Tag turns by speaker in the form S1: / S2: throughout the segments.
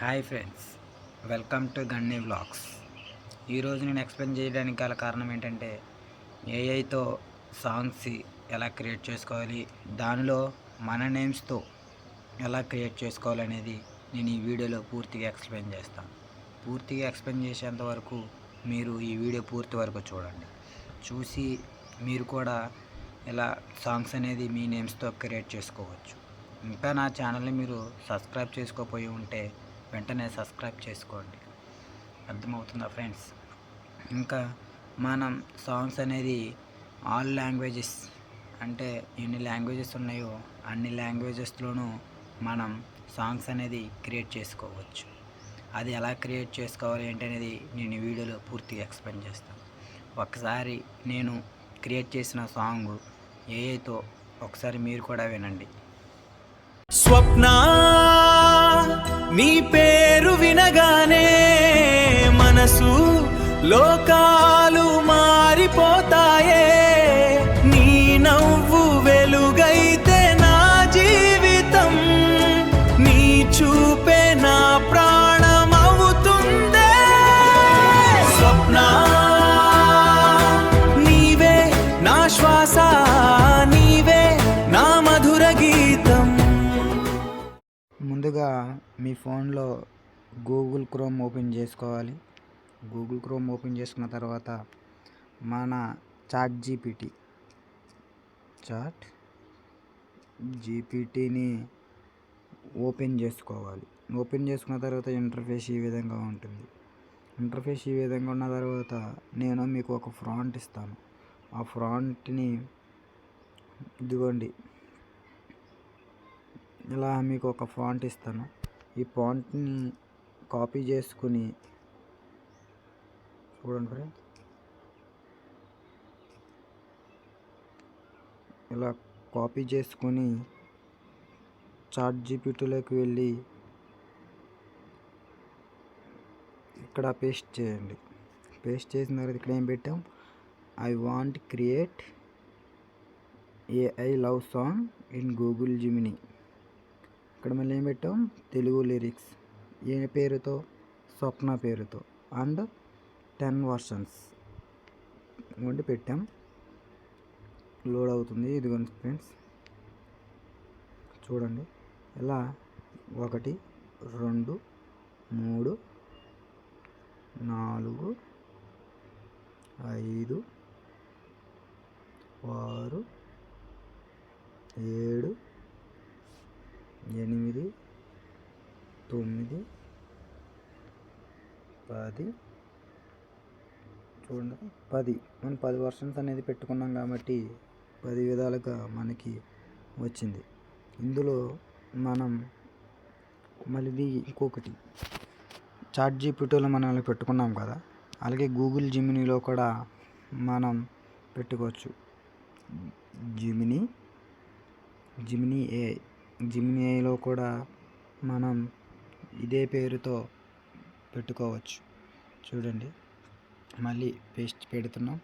S1: Hi friends, welcome to gunny vlogs. ఈరోజు నేను explain చేయడానికి గల కారణం ఏంటంటే ఏఐతో సాంగ్స్ ఎలా క్రియేట్ చేసుకోవాలి, దానిలో మన నేమ్స్తో ఎలా క్రియేట్ చేసుకోవాలి అనేది నేను ఈ వీడియోలో పూర్తిగా ఎక్స్ప్లెయిన్ చేస్తాను. పూర్తిగా ఎక్స్ప్లెయిన్ చేసేంత వరకు మీరు ఈ వీడియో పూర్తి వరకు చూడండి. చూసి మీరు కూడా ఎలా సాంగ్స్ అనేది మీ నేమ్స్తో క్రియేట్ చేసుకోవచ్చు. ఇంకా నా ఛానల్ని మీరు సబ్స్క్రైబ్ చేసుకోపోయి ఉంటే వెంటనే సబ్స్క్రైబ్ చేసుకోండి. అర్థమవుతుందా ఫ్రెండ్స్? ఇంకా మనం సాంగ్స్ అనేది ఆల్ లాంగ్వేజెస్, అంటే ఎన్ని లాంగ్వేజెస్ ఉన్నాయో అన్ని లాంగ్వేజెస్లోనూ మనం సాంగ్స్ అనేది క్రియేట్ చేసుకోవచ్చు. అది ఎలా క్రియేట్ చేసుకోవాలి ఏంటనేది నేను ఈ వీడియోలో పూర్తిగా ఎక్స్ప్లెయిన్ చేస్తాను. ఒకసారి నేను క్రియేట్ చేసిన సాంగ్ ఏఐతో ఒకసారి మీరు కూడా వినండి.
S2: స్వప్న నీ పేరు వినగానే మనసు లోకాలు మారిపోతాయే. నీ నవ్వు వెలుగైతే నా జీవితం, నీ చూపే నా ప్రాణం అవుతుందే. స్వప్న నీవే నా శ్వాస, నీవే నా మధుర గీతం.
S1: ముందుగా మీ ఫోన్లో గూగుల్ క్రోమ్ ఓపెన్ చేసుకోవాలి. గూగుల్ క్రోమ్ ఓపెన్ చేసుకున్న తర్వాత మన చాట్ జీపీటీని ఓపెన్ చేసుకోవాలి. ఓపెన్ చేసుకున్న తర్వాత ఇంటర్ఫేస్ ఈ విధంగా ఉంటుంది. ఇంటర్ఫేస్ ఈ విధంగా ఉన్న తర్వాత నేను మీకు ఒక ఫ్రాంట్ ఇస్తాను. ఆ ఫ్రాంట్ని ఇదిగోండి, ఇలా మీకు ఒక ఫాంట్ ఇస్తాను. ఈ ఫాంట్ని కాపీ చేసుకుని చూడండి ఫ్రెండ్స్, ఇలా కాపీ చేసుకొని చాట్ జీపీటీలోకి వెళ్ళి ఇక్కడ పేస్ట్ చేయండి. పేస్ట్ చేసిన తర్వాత ఇక్కడ ఏం పెట్టాం, I want create AI love song in Google Gemini. ఇక్కడ మళ్ళీ ఏం పెట్టాం, తెలుగు లిరిక్స్ ఏ పేరుతో, స్వప్న పేరుతో అండ్ 10 వర్షన్స్ వండి పెట్టాం. లోడ్ అవుతుంది. ఇదిగోండి ఫ్రెండ్స్, చూడండి ఇలా 1 2 3 4 5 6 7 8 9 10, చూడండి 10. మనం 10 వర్షన్స్ అనేది పెట్టుకున్నాం కాబట్టి 10 విధాలుగా మనకి వచ్చింది. ఇందులో మనం మళ్ళీ ఇంకొకటి చాట్ జీపీటీలో మనం అలా పెట్టుకున్నాం కదా, అలాగే గూగుల్ జిమినీలో కూడా మనం పెట్టుకోవచ్చు. జిమినీ ఏఐలో కూడా మనం ఇదే పేరుతో పెట్టుకోవచ్చు. చూడండి, మళ్ళీ పేస్ట్ పెడుతున్నాం.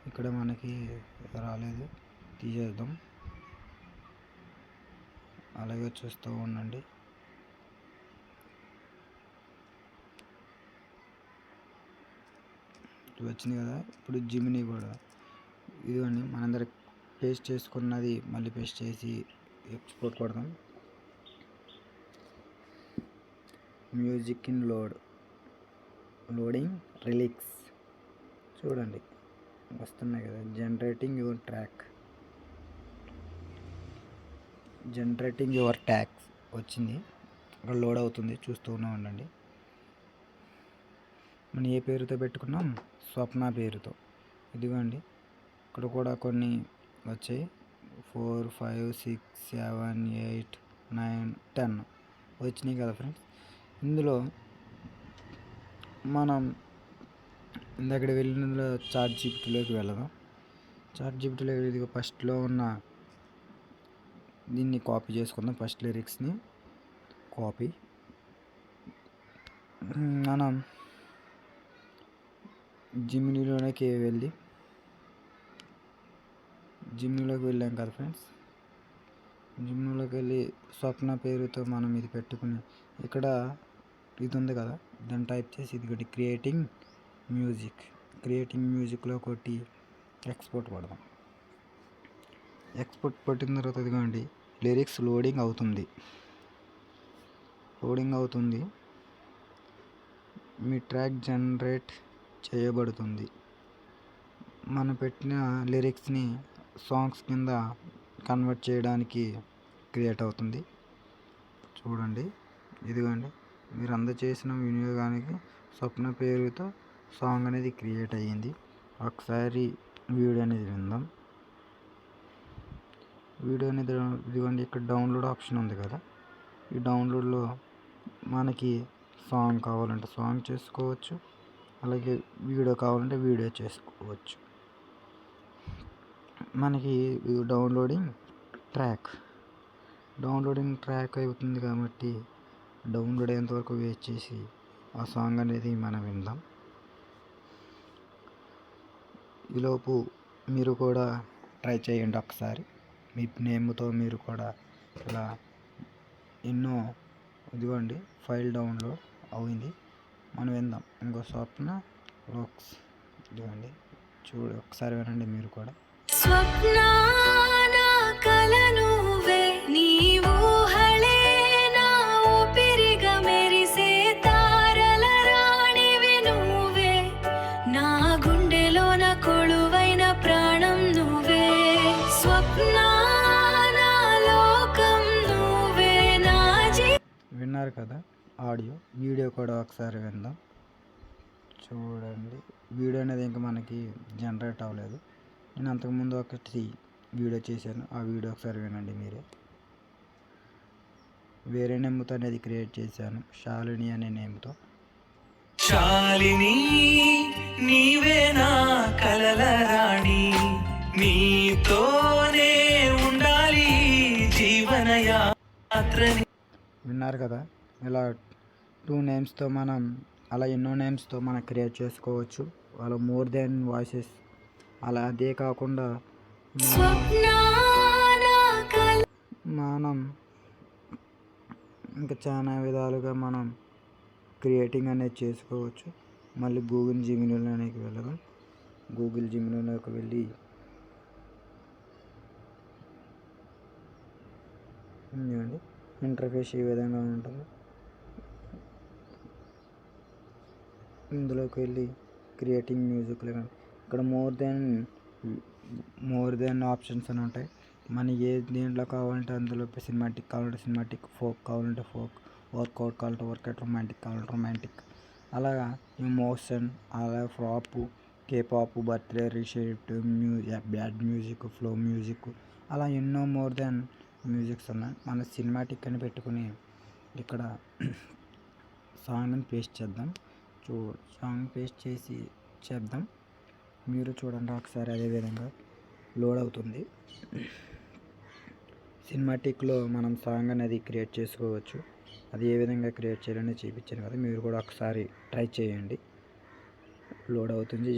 S1: ఇక్కడ మనకి రాలేదు, తీసేద్దాం. అలాగే చూస్తూ ఉండండి. వచ్చింది కదా. ఇప్పుడు జిమినీ కూడా ఇదిగోండి, మనందరి పేస్ట్ చేసుకున్నది మళ్ళీ పేస్ట్ చేసి ఎక్స్పోర్ట్ కొడదాం. మ్యూజిక్ ఇన్ లోడింగ్ రిలిక్స్, చూడండి వస్తున్నాయి కదా. జనరేటింగ్ యువర్ ట్యాగ్స్ వచ్చింది. అక్కడ లోడ్ అవుతుంది, చూస్తూనే ఉండండి. మనం ఏ పేరుతో పెట్టుకున్నాం, స్వప్న పేరుతో. ఇదిగోండి, ఇక్కడ కూడా కొన్ని వచ్చాయి. 4 5 6 7 8 9 10 వచ్చినాయి కదా ఫ్రెండ్స్. ఇందులో మనం ఇందాక వెళ్ళినందులో చాట్ జీపీటీలోకి వెళదాం. చాట్ జీపీటీలో ఇది ఫస్ట్లో ఉన్న దీన్ని కాపీ చేసుకుందాం. ఫస్ట్ లిరిక్స్ని కాపీ మనం జిమినీలోకి వెళ్ళాం కదా ఫ్రెండ్స్. జిమ్లోకి వెళ్ళి స్వప్న పేరుతో మనం ఇది పెట్టుకుని ఇక్కడ ఇది ఉంది కదా, దాన్ని టైప్ చేసి ఇది క్రియేటింగ్ మ్యూజిక్లో కొట్టి ఎక్స్పోర్ట్ పడదాం. ఎక్స్పోర్ట్ పట్టిన తర్వాత ఇదిగోండి లిరిక్స్ లోడింగ్ అవుతుంది. మీ ట్రాక్ జనరేట్ చేయబడుతుంది. మనం పెట్టిన లిరిక్స్ని సాంగ్స్ కింద కన్వర్ట్ చేయడానికి క్రియేట్ అవుతుంది. చూడండి, ఇదిగోండి మీరు అందచేసిన వినియోగానికి స్వప్న పేరుతో సాంగ్ అనేది క్రియేట్ అయ్యింది. ఒకసారి వీడియో అనేది విందాం. వీడియో అనేది ఇదిగోండి ఇక్కడ డౌన్లోడ్ ఆప్షన్ ఉంది కదా, ఈ డౌన్లోడ్లో మనకి సాంగ్ కావాలంటే సాంగ్ చేసుకోవచ్చు, అలాగే వీడియో కావాలంటే వీడియో చేసుకోవచ్చు. మనకి డౌన్లోడింగ్ ట్రాక్ అవుతుంది కాబట్టి డౌన్లోడ్ అయ్యేంత వరకు వెయిట్ చేసి ఆ సాంగ్ అనేది మనం విందాం. ఈలోపు మీరు కూడా ట్రై చేయండి ఒకసారి. మీ నేమ్తో మీరు కూడా ఇలా ఎన్నో ఇదిగోండి ఫైల్ డౌన్లోడ్ అయింది. మనం విందాం. ఇంకో స్వప్న వ్లాగ్స్ ఇదిగోండి ఒకసారి వినండి మీరు కూడా.
S3: ಸ್ವಪ್ನಾನ ಕಲನುವೆ ನೀವೂಹಳೆ ನಾ ಊಪಿರಿಗ ಮೆರಿಸೆ తారల రాణివి నువ్వే నా గుండెలోన కొలువైన ప్రాణం నువ్వే స్వప్నాన లోకం నువ్వే నా
S1: విన్నారు కదా ఆడియో. వీడియో కూడా ఒకసారి విందాం. చూడండి, వీడియో అనేది ఇంకా మనకి జనరేట్ అవ్వలేదు. నేను అంతకుముందు ఒకటి వీడియో చేశాను, ఆ వీడియో ఒకసారి వినండి మీరే. వేరే నేమ్తో అనేది క్రియేట్ చేశాను, శాలిని అనే నేమ్తో.
S2: శాలిని నీవే నా కలల రాణి, నీతోనే ఉండాలి జీవన యాత్రని.
S1: విన్నారు కదా, ఇలా 2 నేమ్స్తో మనం అలా ఎన్నో నేమ్స్తో మనం క్రియేట్ చేసుకోవచ్చు. వాళ్ళ మోర్ దెన్ వాయిసెస్. అలా అదే కాకుండా మనం ఇంకా చాలా విధాలుగా మనం క్రియేటింగ్ అనేది చేసుకోవచ్చు. మళ్ళీ గూగుల్ జిమినీలోకి వెళ్ళడం. గూగుల్ జిమినీలోకి వెళ్ళి ఇంటర్ఫేస్ ఈ విధంగా ఉంటుంది. ఇందులోకి వెళ్ళి క్రియేటింగ్ మ్యూజిక్లో ఇక్కడ మోర్ దెన్ ఆప్షన్స్ అని ఉంటాయి. మన ఏ దేంట్లో కావాలంటే అందులో సినిమాటిక్ కావాలంటే సినిమాటిక్, ఫోక్ కావాలంటే ఫోక్, వర్కౌట్ కావాలంటే వర్కౌట్, రొమాంటిక్ కావాలంటే రొమాంటిక్, అలాగా ఎమోషన్, అలా flop, K pop, birthday, reshaped bad music, flow music, అలా ఎన్నో మోర్ దెన్ మ్యూజిక్స్ ఉన్నాయి. మన సినిమాటిక్ అని పెట్టుకుని ఇక్కడ సాంగ్ని పేస్ట్ చేద్దాం. సాంగ్ పేస్ట్ చేసి చేద్దాం. మీరు చూడండి ఒకసారి. అదేవిధంగా లోడ్ అవుతుంది. సినిమాటిక్లో మనం సాంగ్ అనేది క్రియేట్ చేసుకోవచ్చు. అది ఏ విధంగా క్రియేట్ చేయాలని చూపించాను కదా, మీరు కూడా ఒకసారి ట్రై చేయండి. లోడ్ అవుతుంది.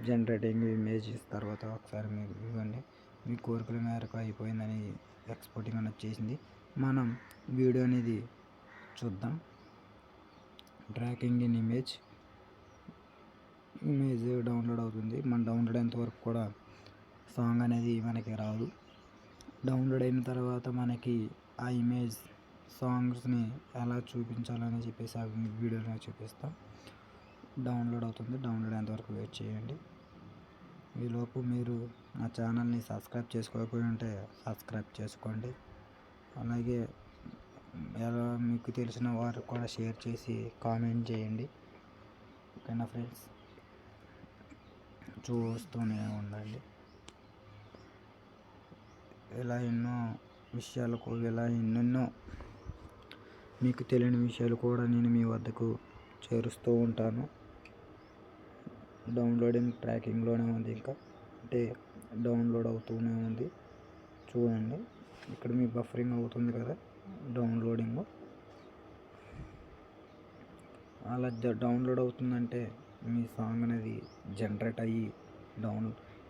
S1: జనరేటింగ్ ఇమేజ్ తర్వాత ఒకసారి మీరు ఇవ్వండి. మీ కోరికల మేరకు అయిపోయిందని ఎక్స్పోర్టింగ్ అనేది చేసింది. మనం వీడియో అనేది చూద్దాం. ట్రాకింగ్ ఇన్ ఇమేజ్ డౌన్లోడ్ అవుతుంది. మన డౌన్లోడ్ అయ్యేంత వరకు కూడా సాంగ్ అనేది మనకి రాదు. డౌన్లోడ్ అయిన తర్వాత మనకి ఆ ఇమేజ్ సాంగ్స్ని ఎలా చూపించాలని చెప్పేసి ఆ వీడియోలో చూపిస్తాం. డౌన్లోడ్ అవుతుంది. డౌన్లోడ్ అయ్యేంత వరకు వెయిట్ చేయండి. ఈలోపు మీరు నా ఛానల్ని సబ్స్క్రైబ్ చేసుకోకపోయి ఉంటే సబ్స్క్రైబ్ చేసుకోండి. అలాగే ఎలా మీకు తెలిసిన వారు కూడా షేర్ చేసి కామెంట్ చేయండి. ఓకేనా ఫ్రెండ్స్, చూస్తూనే ఉండండి. ఇలా ఎన్నో ఎన్నెన్నో మీకు తెలియని విషయాలు కూడా నేను మీ వద్దకు చేరుస్తూ ఉంటాను. డౌన్లోడింగ్ ట్రాకింగ్లోనే ఉంది, ఇంకా అంటే డౌన్లోడ్ అవుతూనే ఉంది. చూడండి, ఇక్కడ మీ బఫరింగ్ అవుతుంది కదా డౌన్లోడింగ్. అలా డౌన్లోడ్ అవుతుందంటే మీ సాంగ్ అనేది జనరేట్ అయ్యి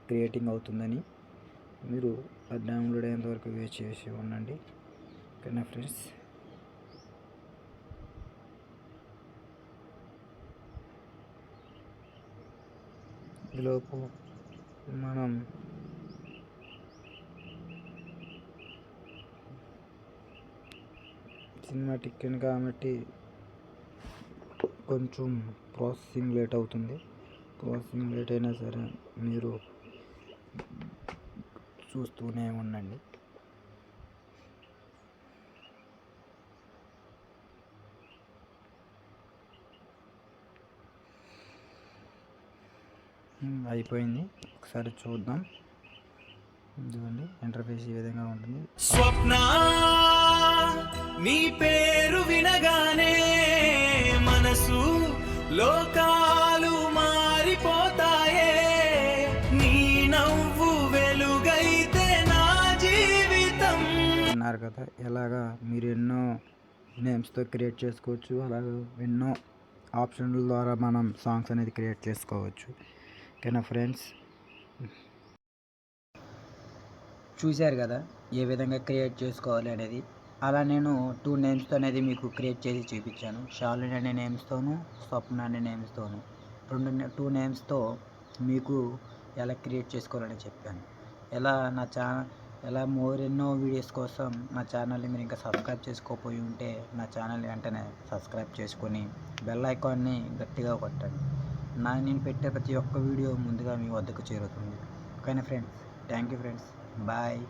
S1: క్రియేటింగ్ అవుతుందని మీరు అది డౌన్లోడ్ అయ్యేంత వరకు వెయిట్ చేసి ఉండండి. ఓకేనా ఫ్రెండ్స్. ఈలోపు మనం సినిమా టికెట్ కాబట్టి కొంచెం ప్రాసెసింగ్ లేట్ అవుతుంది. ప్రాసెసింగ్ లేట్ అయినా సరే మీరు చూస్తూనే ఉండండి. అయిపోయింది, ఒకసారి చూద్దాం. ఇదిగోండి ఇంటర్ఫేస్ ఈ విధంగా ఉంటుంది.
S2: స్వప్న నీ పేరు వినగానే మనసు లోకాలు మారిపోతాయే. నీ నవ్వు వెలుగైతే నా జీవితం.
S1: అన్నారు కదా, ఎలాగా మీరు ఎన్నో నేమ్స్తో క్రియేట్ చేసుకోవచ్చు, అలాగే ఎన్నో ఆప్షన్ల ద్వారా మనం సాంగ్స్ అనేది క్రియేట్ చేసుకోవచ్చు. ఓకేనా ఫ్రెండ్స్. చూశారు కదా ఏ విధంగా క్రియేట్ చేసుకోవాలి అనేది. అలా నేను 2 నేమ్స్తో అనేది మీకు క్రియేట్ చేసి చూపించాను. షాలిన్ అనే నేమ్స్తోను, స్వప్న అనే నేమ్స్తోను. 2 నేమ్స్తో మీకు ఎలా క్రియేట్ చేసుకోవాలని చెప్పాను. ఎలా మరెన్నో వీడియోస్ కోసం నా ఛానల్ని మీరు ఇంకా సబ్స్క్రైబ్ చేసుకోకపోయి ఉంటే నా ఛానల్ని వెంటనే సబ్స్క్రైబ్ చేసుకొని బెల్ ఐకాన్ని గట్టిగా కొట్టండి. నేను పెట్టే ప్రతి ఒక్క వీడియో ముందుగా మీ వద్దకు చేరుతుంది. ఓకేనా friends. Thank you friends. Bye.